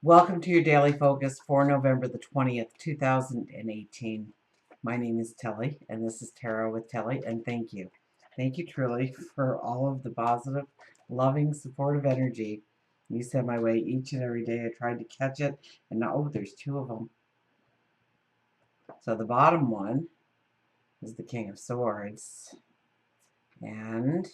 Welcome to your daily focus for November the 20th, 2018. My name is Telly, and this is Tarot with Telly, and thank you. Thank you truly for all of the positive, loving, supportive energy you send my way each and every day. I tried to catch it, and now, oh, there's two of them. So the bottom one is the King of Swords, and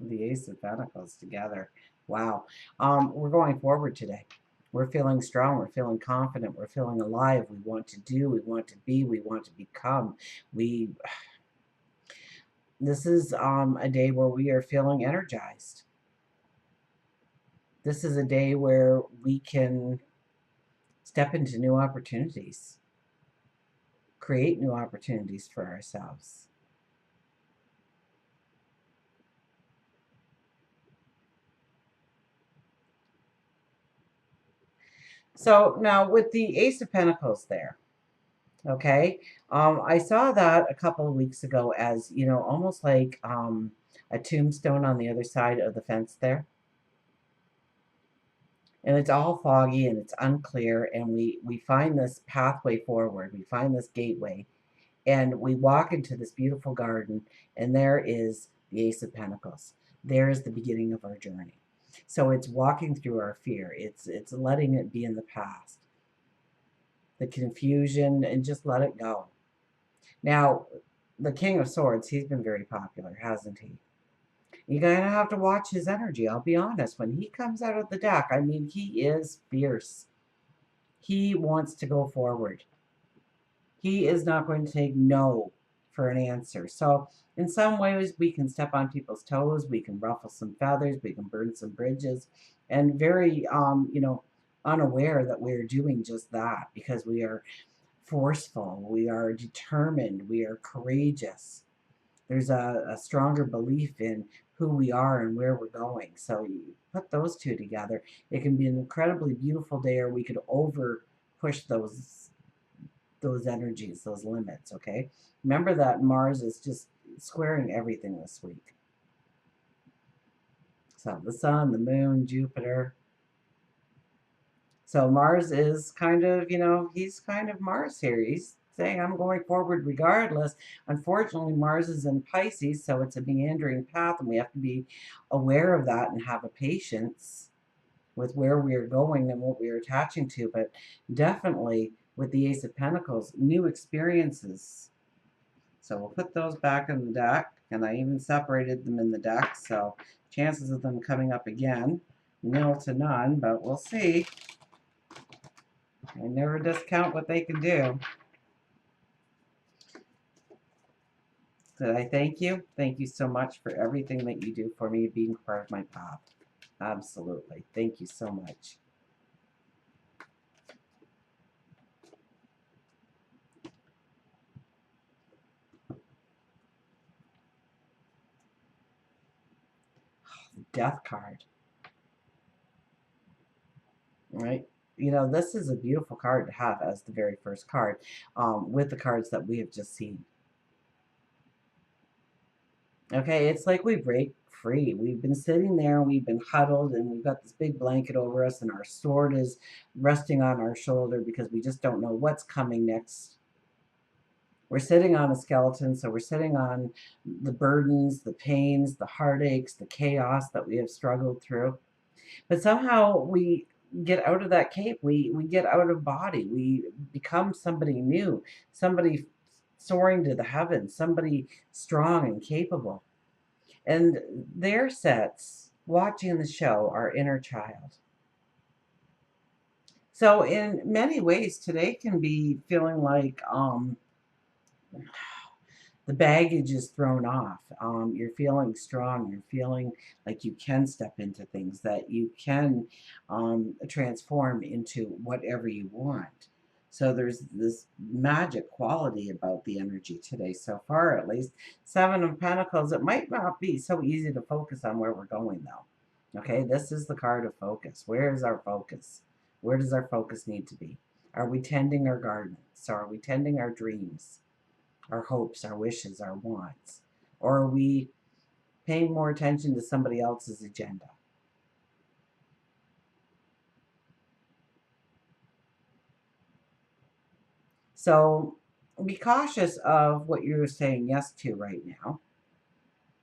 the Ace of Pentacles together. Wow. We're going forward today. We're feeling strong. We're feeling confident. We're feeling alive. We want to do. We want to be. We want to become. We. This is a day where we are feeling energized. This is a day where we can step into new opportunities, create new opportunities for ourselves. So now with the Ace of Pentacles there, okay, I saw that a couple of weeks ago as, almost like a tombstone on the other side of the fence there. And it's all foggy and it's unclear, and we find this pathway forward. We find this gateway, and we walk into this beautiful garden, and there is the Ace of Pentacles. There is the beginning of our journey. So it's walking through our fear. It's letting it be in the past, the confusion, and just let it go. Now, the King of Swords, he's been very popular, hasn't he? You're going to have to watch his energy. I'll be honest. When he comes out of the deck, I mean, he is fierce. He wants to go forward. He is not going to take no for an answer. So, in some ways, we can step on people's toes. We can ruffle some feathers. We can burn some bridges. And very, unaware that we're doing just that because we are forceful. We are determined. We are courageous. There's a stronger belief in who we are and where we're going. So you put those two together, it can be an incredibly beautiful day, or we could over push those energies, those limits. Okay, remember that Mars is just squaring everything this week. So the Sun, the Moon, Jupiter. So Mars is kind of, he's kind of Mars here. He's saying, I'm going forward regardless. Unfortunately, Mars is in Pisces, so it's a meandering path, and we have to be aware of that and have a patience with where we are going and what we are attaching to. But definitely with the Ace of Pentacles, new experiences. So we'll put those back in the deck, and I even separated them in the deck, so chances of them coming up again, nil to none, but we'll see. I never discount what they can do. Did I thank you? Thank you so much for everything that you do for me, being part of my path. Absolutely. Thank you so much. Death card. Right? This is a beautiful card to have as the very first card with the cards that we have just seen. Okay, it's like we break free. We've been sitting there and we've been huddled, and we've got this big blanket over us, and our sword is resting on our shoulder because we just don't know what's coming next. We're sitting on a skeleton, so we're sitting on the burdens, the pains, the heartaches, the chaos that we have struggled through. But somehow we get out of that cape. We get out of body. We become somebody new, somebody soaring to the heavens, somebody strong and capable. And their sets, watching the show, our inner child. So in many ways, today can be feeling like the baggage is thrown off. You're feeling strong. You're feeling like you can step into things, that you can transform into whatever you want. So there's this magic quality about the energy today so far, at least. Seven of Pentacles, it might not be so easy to focus on where we're going, though. Okay, this is the card of focus. Where is our focus? Where does our focus need to be? Are we tending our garden? So are we tending our dreams? Our hopes, our wishes, our wants? Or are we paying more attention to somebody else's agenda? So be cautious of what you're saying yes to right now.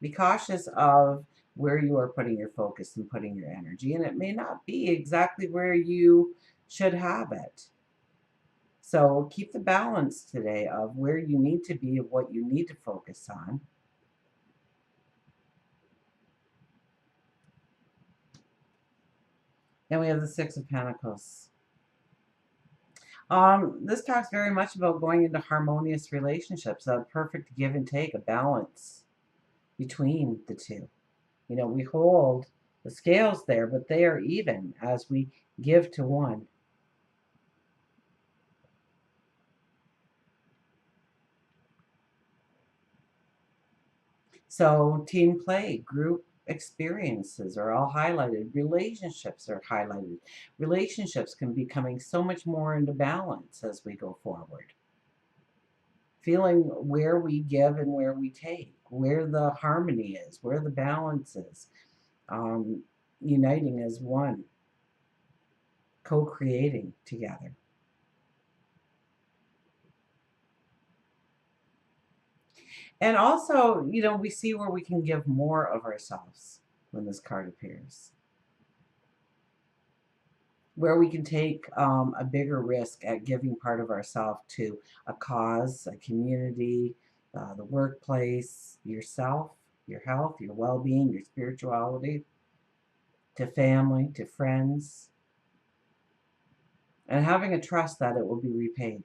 Be cautious of where you are putting your focus and putting your energy, and it may not be exactly where you should have it. So keep the balance today of where you need to be, of what you need to focus on. And we have the Six of Pentacles. This talks very much about going into harmonious relationships, a perfect give and take, a balance between the two. You know, we hold the scales there, but they are even as we give to one. So, team play, group experiences are all highlighted. Relationships are highlighted. Relationships can be coming so much more into balance as we go forward. Feeling where we give and where we take, where the harmony is, where the balance is, um, uniting as one, co creating together. And also, you know, we see where we can give more of ourselves when this card appears, where we can take a bigger risk at giving part of ourselves to a cause, a community, the workplace, yourself, your health, your well being, your spirituality, to family, to friends, and having a trust that it will be repaid,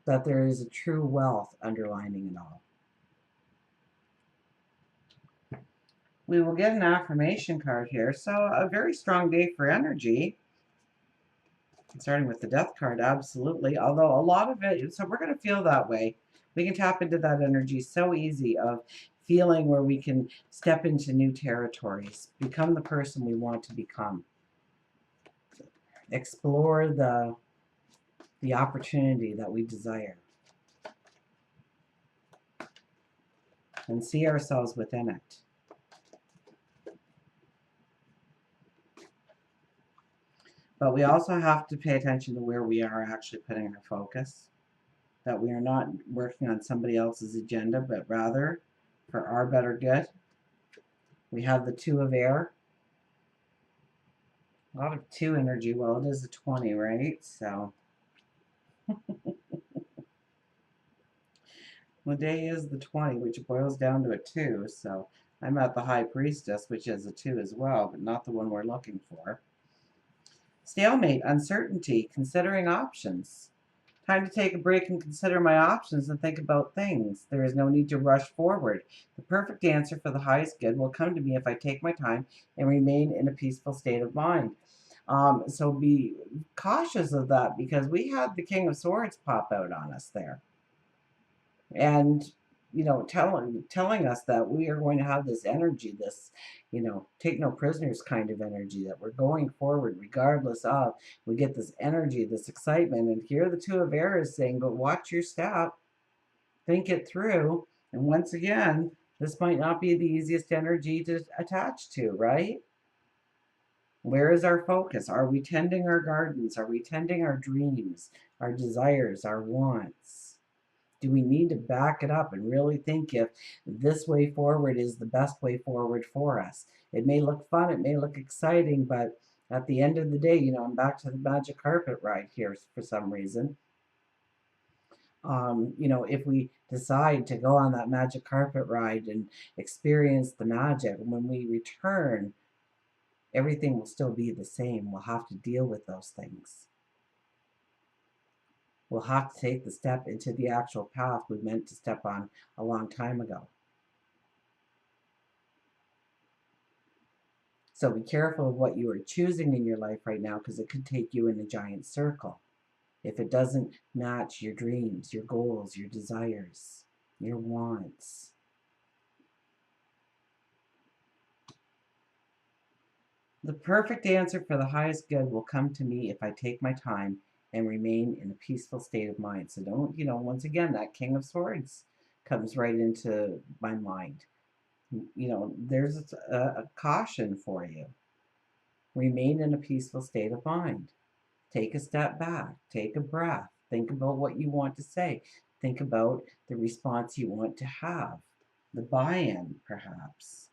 that there is a true wealth underlining it all. We will get an affirmation card here. So, a very strong day for energy, starting with the death card, absolutely. Although a lot of it, so we're going to feel that way. We can tap into that energy so easy of feeling where we can step into new territories, become the person we want to become, explore the opportunity that we desire, and see ourselves within it. But we also have to pay attention to where we are actually putting our focus, that we are not working on somebody else's agenda, but rather for our better good. We have the Two of Air. A lot of two energy. Well, it is a 20, right? So the day is the 20, which boils down to a 2. So I'm at the High Priestess, which is a 2 as well, but not the one we're looking for. Stalemate, uncertainty, considering options. Time to take a break and consider my options and think about things. There is no need to rush forward. The perfect answer for the highest good will come to me if I take my time and remain in a peaceful state of mind. So be cautious of that because we had the King of Swords pop out on us there. And you know, telling us that we are going to have this energy, this, you know, take no prisoners kind of energy, that we're going forward regardless of. We get this energy, this excitement, and here the Two of Air is saying, but watch your step, think it through. And once again, this might not be the easiest energy to attach to, right? Where is our focus? Are we tending our gardens? Are we tending our dreams, our desires, our wants? Do we need to back it up and really think if this way forward is the best way forward for us? It may look fun, it may look exciting, but at the end of the day, you know, I'm back to the magic carpet ride here for some reason. You know, if we decide to go on that magic carpet ride and experience the magic, when we return, everything will still be the same. We'll have to deal with those things. We'll have to take the step into the actual path we meant to step on a long time ago. So be careful of what you are choosing in your life right now because it could take you in a giant circle if it doesn't match your dreams, your goals, your desires, your wants. The perfect answer for the highest good will come to me if I take my time and remain in a peaceful state of mind. So don't, you know, once again, that King of Swords comes right into my mind. You know, there's a caution for you. Remain in a peaceful state of mind. Take a step back, take a breath, think about what you want to say, think about the response you want to have, the buy-in, perhaps.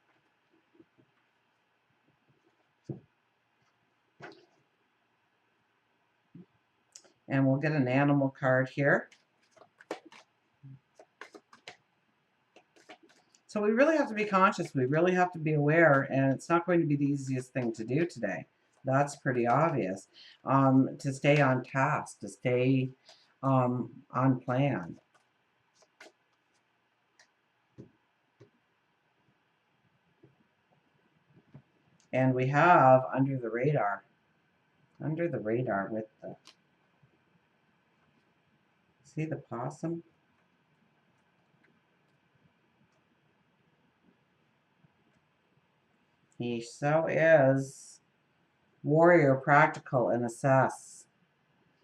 And we'll get an animal card here. So we really have to be conscious. We really have to be aware, and it's not going to be the easiest thing to do today. That's pretty obvious. To stay on task, to stay on plan. And we have under the radar with the, see the possum? He so is warrior, practical, and assess.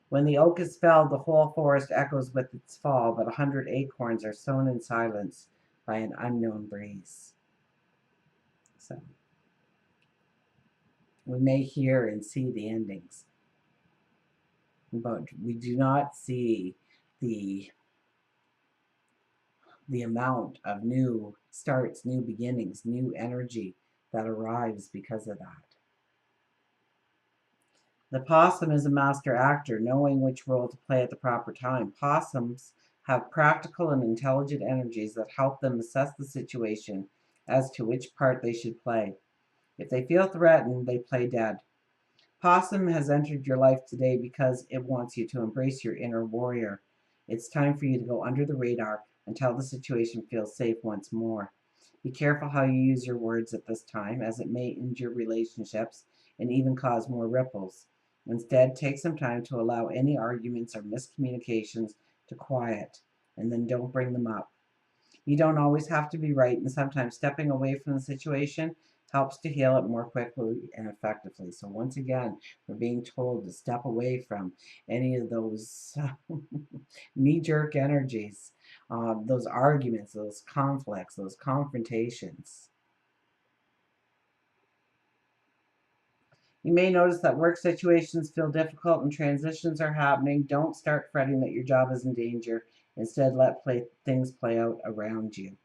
When the oak is felled, the whole forest echoes with its fall, but 100 acorns are sown in silence by an unknown breeze. So we may hear and see the endings, but we do not see the amount of new starts, new beginnings, new energy that arrives because of that. The possum is a master actor, knowing which role to play at the proper time. Possums have practical and intelligent energies that help them assess the situation as to which part they should play. If they feel threatened, they play dead. Possum has entered your life today because it wants you to embrace your inner warrior. It's time for you to go under the radar until the situation feels safe once more. Be careful how you use your words at this time, as it may injure relationships and even cause more ripples. Instead, take some time to allow any arguments or miscommunications to quiet, and then don't bring them up. You don't always have to be right, and sometimes stepping away from the situation helps to heal it more quickly and effectively. So once again, we're being told to step away from any of those knee-jerk energies, those arguments, those conflicts, those confrontations. You may notice that work situations feel difficult and transitions are happening. Don't start fretting that your job is in danger. Instead, let things play out around you.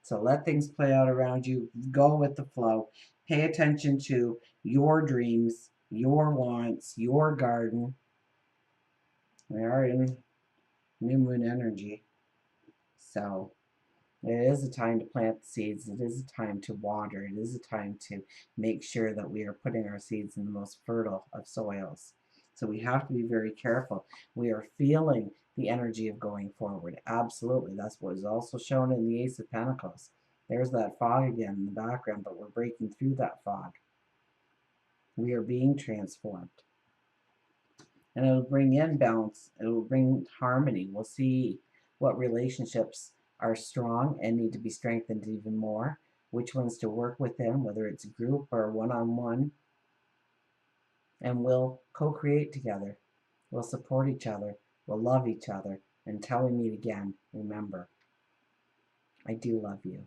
So let things play out around you. Go with the flow. Pay attention to your dreams, your wants, your garden. We are in new moon energy. So it is a time to plant the seeds. It is a time to water. It is a time to make sure that we are putting our seeds in the most fertile of soils. So we have to be very careful. We are feeling the energy of going forward. Absolutely. That's what is also shown in the Ace of Pentacles. There's that fog again in the background, but we're breaking through that fog. We are being transformed. And it'll bring in balance. It'll bring harmony. We'll see what relationships are strong and need to be strengthened even more, which ones to work within, whether it's a group or one-on-one, and we'll co-create together. We'll support each other. We'll love each other. Until we meet again, remember, I do love you.